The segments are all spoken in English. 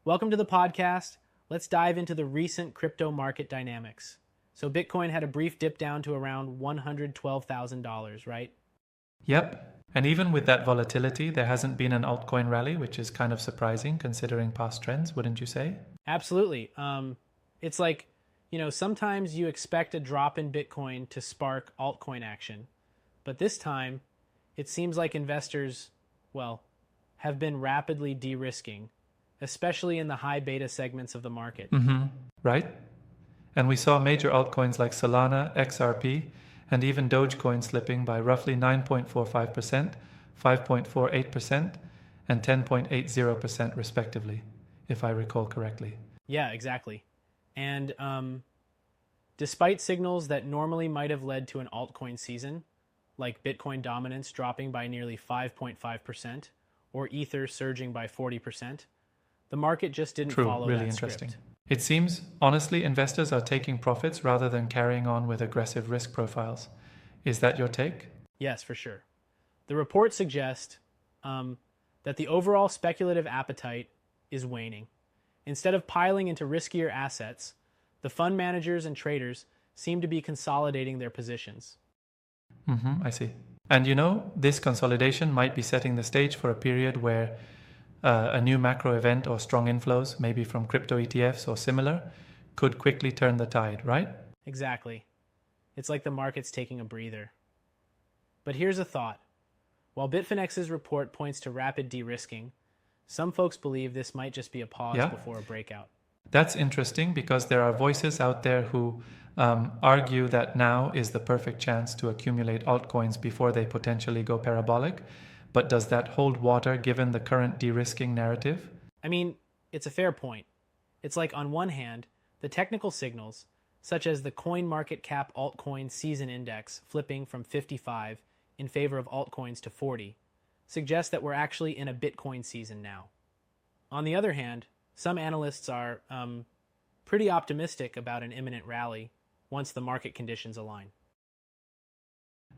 Welcome to the podcast. Let's dive into the recent crypto market dynamics. So Bitcoin had a brief dip down to around $112,000, right? Yep. And even with that volatility, there hasn't been an altcoin rally, which is kind of surprising considering past trends, wouldn't you say? Absolutely. It's like, sometimes you expect a drop in Bitcoin to spark altcoin action. But this time, it seems like investors, have been rapidly de-risking, especially in the high beta segments of the market. Right? And we saw major altcoins like Solana, XRP, and even Dogecoin slipping by roughly 9.45%, 5.48%, and 10.80% respectively, if I recall correctly. Yeah, exactly. And despite signals that normally might have led to an altcoin season, like Bitcoin dominance dropping by nearly 5.5%, or Ether surging by 40%, the market just didn't follow really that interesting. script. It seems, honestly, investors are taking profits rather than carrying on with aggressive risk profiles. Is that your take? Yes, for sure. The report suggests that the overall speculative appetite is waning. Instead of piling into riskier assets, the fund managers and traders seem to be consolidating their positions. I see. And this consolidation might be setting the stage for a period where a new macro event or strong inflows, maybe from crypto ETFs or similar, could quickly turn the tide, right? Exactly. It's like the market's taking a breather. But here's a thought. While Bitfinex's report points to rapid de-risking, some folks believe this might just be a pause before a breakout. That's interesting because there are voices out there who argue that now is the perfect chance to accumulate altcoins before they potentially go parabolic. But does that hold water given the current de-risking narrative? I mean, it's a fair point. It's like on one hand, the technical signals, such as the CoinMarketCap altcoin season index flipping from 55 in favor of altcoins to 40, suggest that we're actually in a Bitcoin season now. On the other hand, some analysts are pretty optimistic about an imminent rally once the market conditions align.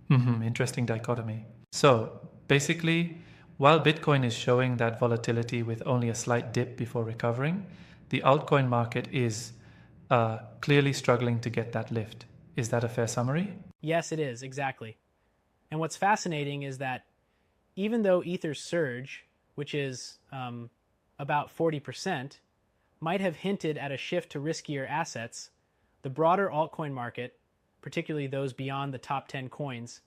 Interesting dichotomy. So, basically, while Bitcoin is showing that volatility with only a slight dip before recovering, the altcoin market is clearly struggling to get that lift. Is that a fair summary? Yes, it is, exactly. And what's fascinating is that even though Ether's surge, which is about 40%, might have hinted at a shift to riskier assets, the broader altcoin market, particularly those beyond the top 10 coins,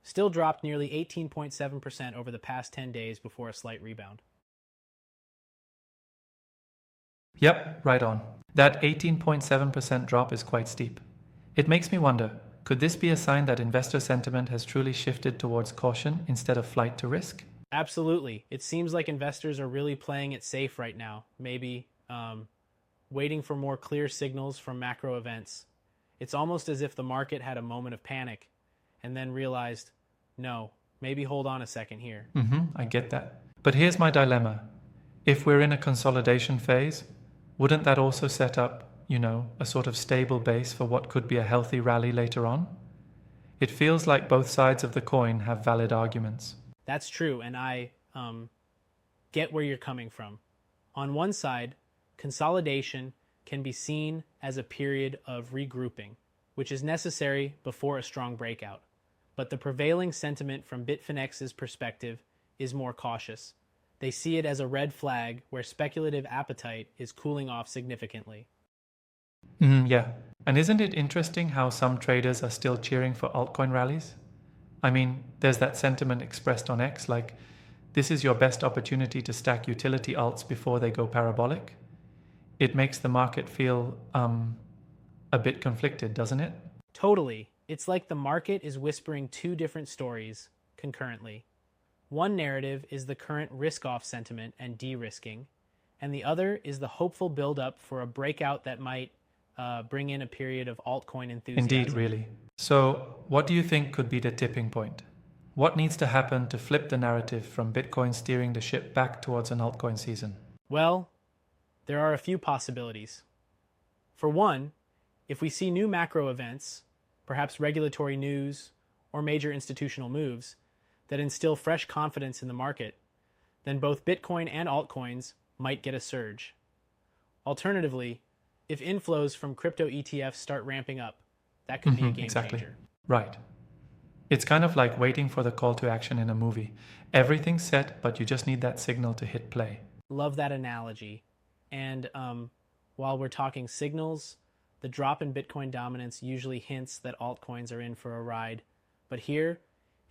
still dropped nearly 18.7% over the past 10 days before a slight rebound. Yep, right on. That 18.7% drop is quite steep. It makes me wonder, could this be a sign that investor sentiment has truly shifted towards caution instead of flight to risk? Absolutely. It seems like investors are really playing it safe right now, maybe waiting for more clear signals from macro events. It's almost as if the market had a moment of panic and then realized, no, maybe hold on a second here. I get that. But here's my dilemma. If we're in a consolidation phase, wouldn't that also set up, a sort of stable base for what could be a healthy rally later on? It feels like both sides of the coin have valid arguments. That's true, and I get where you're coming from. On one side, consolidation can be seen as a period of regrouping, which is necessary before a strong breakout. But the prevailing sentiment from Bitfinex's perspective is more cautious. They see it as a red flag where speculative appetite is cooling off significantly. Yeah. And isn't it interesting how some traders are still cheering for altcoin rallies? I mean, there's that sentiment expressed on X like, this is your best opportunity to stack utility alts before they go parabolic. It makes the market feel a bit conflicted, doesn't it? Totally. It's like the market is whispering two different stories concurrently. One narrative is the current risk-off sentiment and de-risking, and the other is the hopeful build-up for a breakout that might bring in a period of altcoin enthusiasm. Indeed, really. So, what do you think could be the tipping point? What needs to happen to flip the narrative from Bitcoin steering the ship back towards an altcoin season? Well, there are a few possibilities. For one, if we see new macro events, perhaps regulatory news or major institutional moves, that instill fresh confidence in the market, then both Bitcoin and altcoins might get a surge. Alternatively, if inflows from crypto ETFs start ramping up, that could be a game exactly. changer. Right. It's kind of like waiting for the call to action in a movie. Everything's set, but you just need that signal to hit play. Love that analogy. And while we're talking signals, the drop in Bitcoin dominance usually hints that altcoins are in for a ride. But here,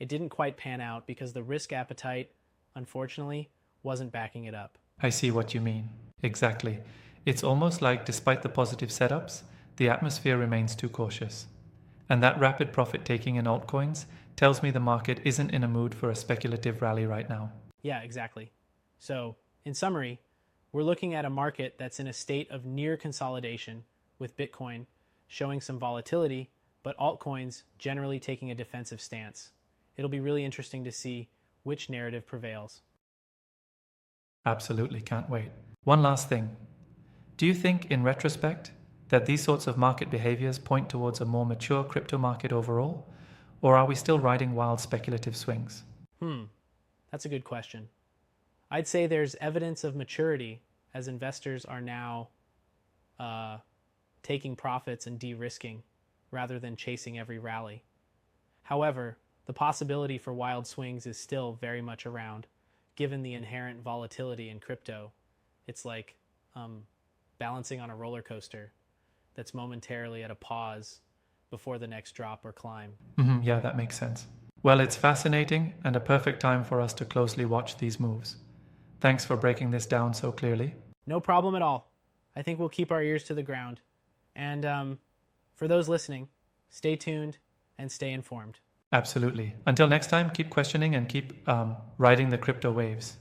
it didn't quite pan out because the risk appetite, unfortunately, wasn't backing it up. I see what you mean. Exactly. It's almost like, despite the positive setups, the atmosphere remains too cautious. And that rapid profit taking in altcoins tells me the market isn't in a mood for a speculative rally right now. Yeah, exactly. So, in summary, we're looking at a market that's in a state of near consolidation, with Bitcoin showing some volatility, but altcoins generally taking a defensive stance. It'll be really interesting to see which narrative prevails. Absolutely, can't wait. One last thing. Do you think, in retrospect, that these sorts of market behaviors point towards a more mature crypto market overall? Or are we still riding wild speculative swings? That's a good question. I'd say there's evidence of maturity as investors are now taking profits and de-risking rather than chasing every rally. However, the possibility for wild swings is still very much around, given the inherent volatility in crypto. It's like balancing on a roller coaster that's momentarily at a pause before the next drop or climb. Yeah, that makes sense. Well, it's fascinating and a perfect time for us to closely watch these moves. Thanks for breaking this down so clearly. No problem at all. I think we'll keep our ears to the ground. And for those listening, stay tuned and stay informed. Absolutely. Until next time, keep questioning and keep riding the crypto waves.